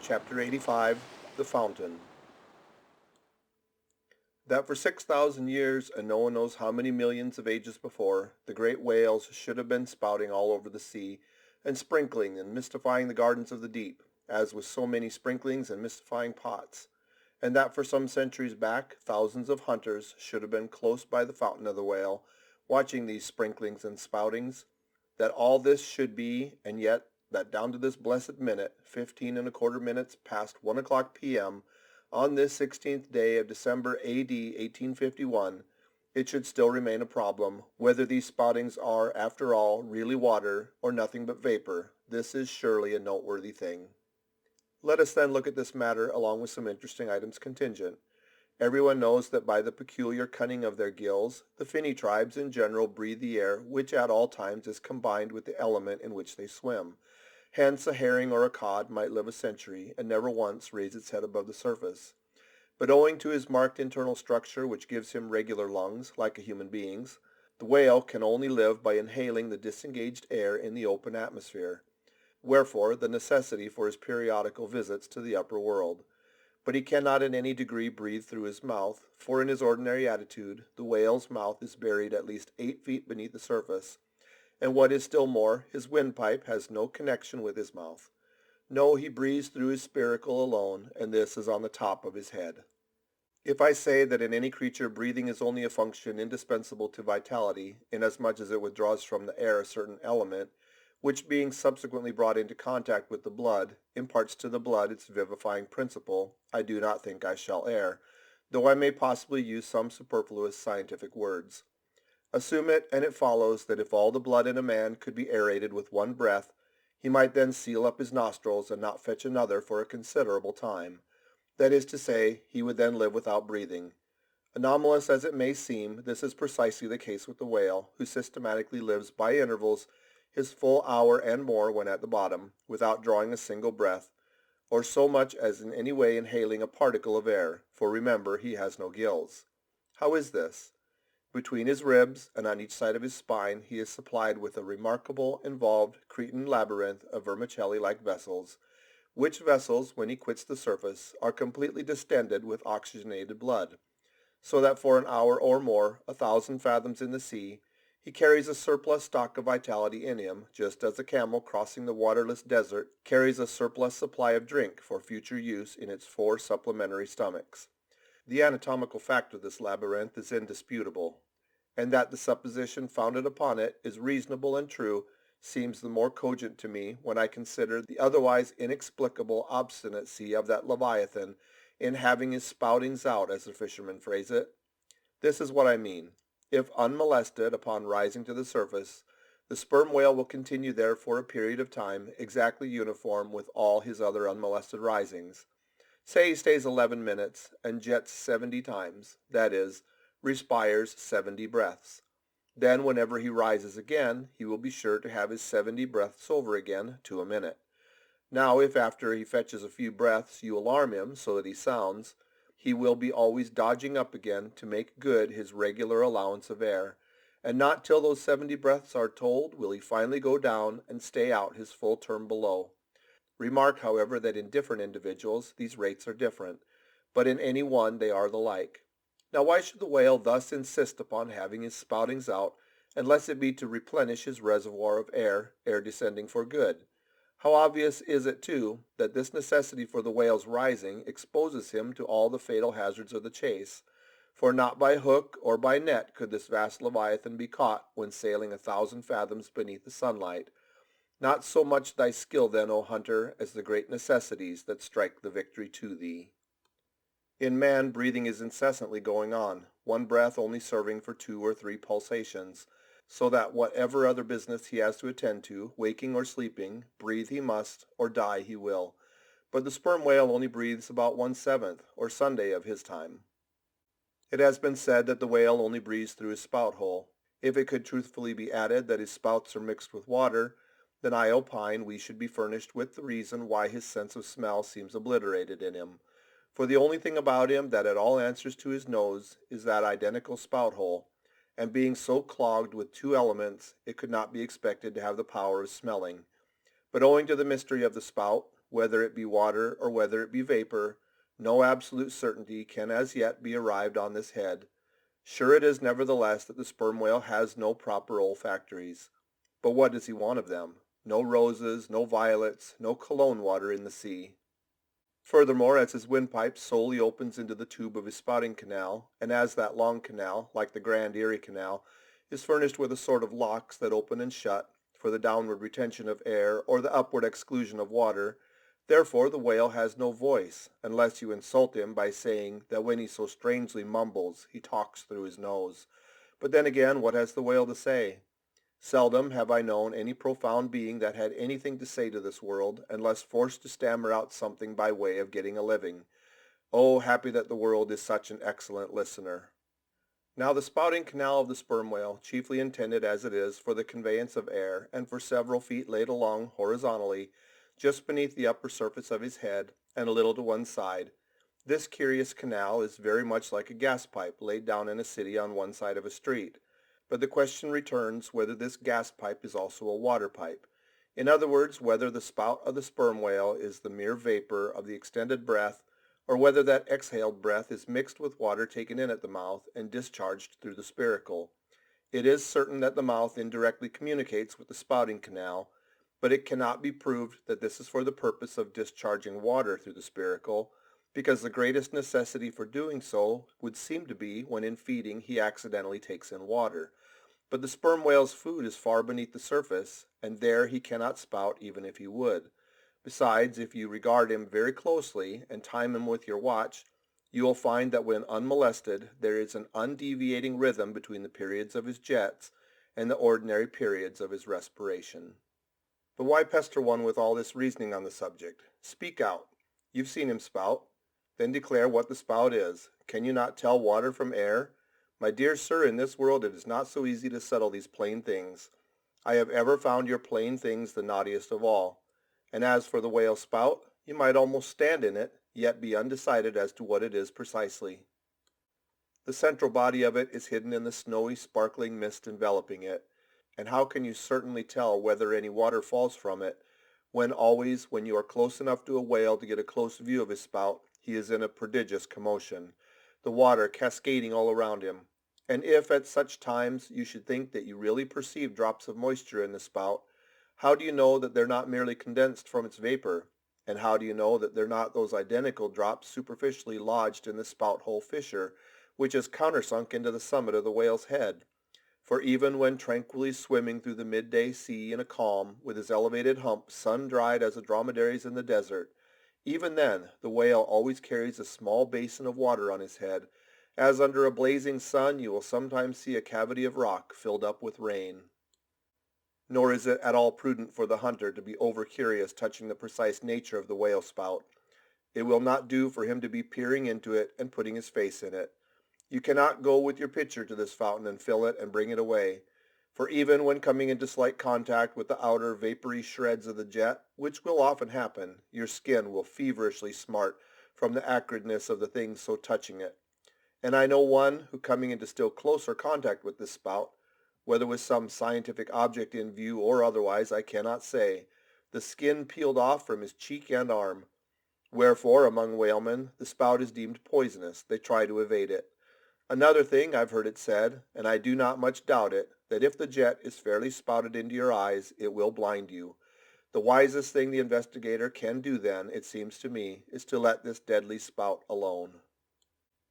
Chapter 85, The Fountain. That for 6,000 years, and no one knows how many millions of ages before, the great whales should have been spouting all over the sea, and sprinkling and mystifying the gardens of the deep, as with so many sprinklings and mystifying pots, and that for some centuries back, thousands of hunters should have been close by the fountain of the whale, watching these sprinklings and spoutings, that all this should be, and yet that down to this blessed minute, 15 1/4 minutes past 1 o'clock p.m., on this 16th day of December A.D. 1851, it should still remain a problem whether these spoutings are, after all, really water or nothing but vapor. This is surely a noteworthy thing. Let us then look at this matter along with some interesting items contingent. Everyone knows that by the peculiar cunning of their gills, the finny tribes in general breathe the air which at all times is combined with the element in which they swim. Hence a herring or a cod might live a century and never once raise its head above the surface. But owing to his marked internal structure which gives him regular lungs, like a human being's, the whale can only live by inhaling the disengaged air in the open atmosphere. Wherefore the necessity for his periodical visits to the upper world. But he cannot in any degree breathe through his mouth, for in his ordinary attitude the whale's mouth is buried at least 8 feet beneath the surface, and what is still more, his windpipe has no connection with his mouth. No, he breathes through his spiracle alone, and this is on the top of his head. If I say that in any creature breathing is only a function indispensable to vitality, inasmuch as it withdraws from the air a certain element, which being subsequently brought into contact with the blood, imparts to the blood its vivifying principle, I do not think I shall err, though I may possibly use some superfluous scientific words. Assume it, and it follows that if all the blood in a man could be aerated with one breath, he might then seal up his nostrils and not fetch another for a considerable time. That is to say, he would then live without breathing. Anomalous as it may seem, this is precisely the case with the whale, who systematically lives by intervals his full hour and more when at the bottom, without drawing a single breath, or so much as in any way inhaling a particle of air, for remember he has no gills. How is this? Between his ribs and on each side of his spine he is supplied with a remarkable, involved, Cretan labyrinth of vermicelli-like vessels, which vessels, when he quits the surface, are completely distended with oxygenated blood, so that for an hour or more, 1,000 fathoms in the sea, he carries a surplus stock of vitality in him, just as a camel crossing the waterless desert carries a surplus supply of drink for future use in its 4 supplementary stomachs. The anatomical fact of this labyrinth is indisputable, and that the supposition founded upon it is reasonable and true seems the more cogent to me when I consider the otherwise inexplicable obstinacy of that Leviathan in having his spoutings out, as the fishermen phrase it. This is what I mean. If unmolested upon rising to the surface, the sperm whale will continue there for a period of time exactly uniform with all his other unmolested risings. Say he stays 11 minutes and jets 70 times, that is, respires 70 breaths. Then whenever he rises again, he will be sure to have his 70 breaths over again to a minute. Now if after he fetches a few breaths you alarm him so that he sounds, he will be always dodging up again to make good his regular allowance of air, and not till those 70 breaths are told will he finally go down and stay out his full term below. Remark, however, that in different individuals these rates are different, but in any one they are the like. Now why should the whale thus insist upon having his spoutings out, unless it be to replenish his reservoir of air descending for good? How obvious is it, too, that this necessity for the whale's rising exposes him to all the fatal hazards of the chase, for not by hook or by net could this vast leviathan be caught when sailing 1,000 fathoms beneath the sunlight. Not so much thy skill then, O hunter, as the great necessities that strike the victory to thee. In man, breathing is incessantly going on, one breath only serving for 2 or 3 pulsations, so that whatever other business he has to attend to, waking or sleeping, breathe he must, or die he will. But the sperm whale only breathes about 1/7, or Sunday of his time. It has been said that the whale only breathes through his spout hole. If it could truthfully be added that his spouts are mixed with water, then I opine we should be furnished with the reason why his sense of smell seems obliterated in him. For the only thing about him that at all answers to his nose is that identical spout hole, and being so clogged with 2 elements, it could not be expected to have the power of smelling. But owing to the mystery of the spout, whether it be water or whether it be vapor, no absolute certainty can as yet be arrived on this head. Sure it is nevertheless that the sperm whale has no proper olfactories. But what does he want of them? No roses, no violets, no cologne water in the sea. Furthermore, as his windpipe solely opens into the tube of his spouting canal, and as that long canal, like the Grand Erie Canal, is furnished with a sort of locks that open and shut, for the downward retention of air or the upward exclusion of water, therefore the whale has no voice, unless you insult him by saying that when he so strangely mumbles, he talks through his nose. But then again, what has the whale to say? Seldom have I known any profound being that had anything to say to this world, unless forced to stammer out something by way of getting a living. Oh, happy that the world is such an excellent listener. Now the spouting canal of the sperm whale, chiefly intended as it is for the conveyance of air, and for several feet laid along horizontally, just beneath the upper surface of his head, and a little to one side, this curious canal is very much like a gas pipe laid down in a city on one side of a street. But the question returns whether this gas pipe is also a water pipe. In other words, whether the spout of the sperm whale is the mere vapor of the extended breath, or whether that exhaled breath is mixed with water taken in at the mouth and discharged through the spiracle. It is certain that the mouth indirectly communicates with the spouting canal, but it cannot be proved that this is for the purpose of discharging water through the spiracle, because the greatest necessity for doing so would seem to be when in feeding he accidentally takes in water. But the sperm whale's food is far beneath the surface, and there he cannot spout even if he would. Besides, if you regard him very closely and time him with your watch, you will find that when unmolested there is an undeviating rhythm between the periods of his jets and the ordinary periods of his respiration. But why pester one with all this reasoning on the subject? Speak out. You've seen him spout. Then declare what the spout is. Can you not tell water from air? My dear sir, in this world it is not so easy to settle these plain things. I have ever found your plain things the naughtiest of all. And as for the whale spout, you might almost stand in it, yet be undecided as to what it is precisely. The central body of it is hidden in the snowy, sparkling mist enveloping it, and how can you certainly tell whether any water falls from it, when always, when you are close enough to a whale to get a close view of his spout, he is in a prodigious commotion, the water cascading all around him. And if at such times you should think that you really perceive drops of moisture in the spout, how do you know that they're not merely condensed from its vapor? And how do you know that they're not those identical drops superficially lodged in the spout hole fissure, which is countersunk into the summit of the whale's head? For even when tranquilly swimming through the midday sea in a calm, with his elevated hump sun-dried as a dromedary's in the desert, even then the whale always carries a small basin of water on his head, as under a blazing sun you will sometimes see a cavity of rock filled up with rain. Nor is it at all prudent for the hunter to be over-curious touching the precise nature of the whale spout. It will not do for him to be peering into it and putting his face in it. You cannot go with your pitcher to this fountain and fill it and bring it away, for even when coming into slight contact with the outer vapory shreds of the jet, which will often happen, your skin will feverishly smart from the acridness of the things so touching it. And I know one who, coming into still closer contact with this spout, whether with some scientific object in view or otherwise, I cannot say, the skin peeled off from his cheek and arm. Wherefore, among whalemen, the spout is deemed poisonous. They try to evade it. Another thing, I've heard it said, and I do not much doubt it, that if the jet is fairly spouted into your eyes, it will blind you. The wisest thing the investigator can do then, it seems to me, is to let this deadly spout alone.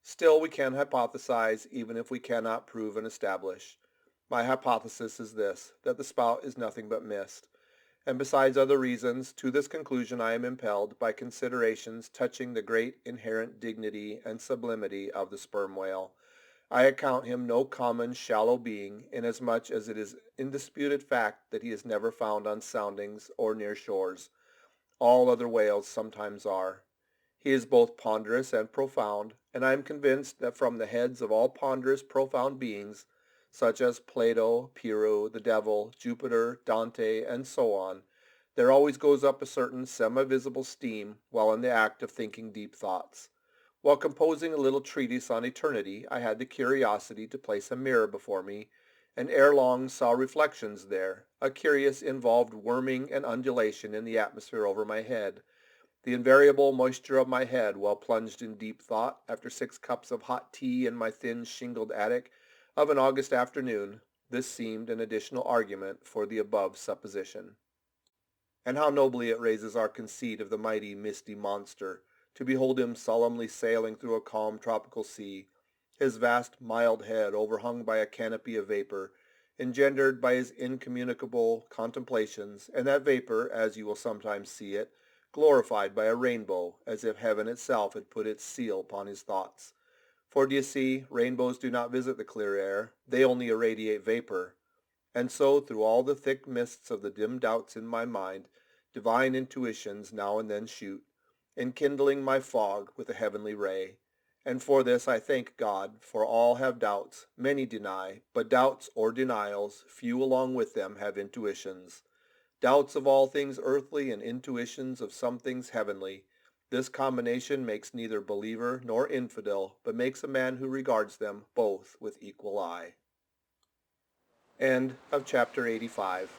Still, we can hypothesize, even if we cannot prove and establish. My hypothesis is this, that the spout is nothing but mist. And besides other reasons, to this conclusion I am impelled by considerations touching the great inherent dignity and sublimity of the sperm whale. I account him no common shallow being, inasmuch as it is indisputed fact that he is never found on soundings or near shores. All other whales sometimes are. He is both ponderous and profound, and I am convinced that from the heads of all ponderous, profound beings, such as Plato, Pyrrho, the devil, Jupiter, Dante, and so on, there always goes up a certain semi-visible steam while in the act of thinking deep thoughts. While composing a little treatise on eternity, I had the curiosity to place a mirror before me, and ere long saw reflections there, a curious involved worming and undulation in the atmosphere over my head, The invariable moisture of my head while plunged in deep thought after 6 cups of hot tea in my thin shingled attic of an August afternoon, this seemed an additional argument for the above supposition. And how nobly it raises our conceit of the mighty misty monster, to behold him solemnly sailing through a calm tropical sea, his vast mild head overhung by a canopy of vapor, engendered by his incommunicable contemplations, and that vapor, as you will sometimes see it, glorified by a rainbow, as if heaven itself had put its seal upon his thoughts. For d'ye see, rainbows do not visit the clear air, they only irradiate vapor. And so through all the thick mists of the dim doubts in my mind, divine intuitions now and then shoot, enkindling my fog with a heavenly ray. And for this I thank God, for all have doubts, many deny, but doubts or denials, few along with them have intuitions. Doubts of all things earthly and intuitions of some things heavenly. This combination makes neither believer nor infidel, but makes a man who regards them both with equal eye. End of chapter 85.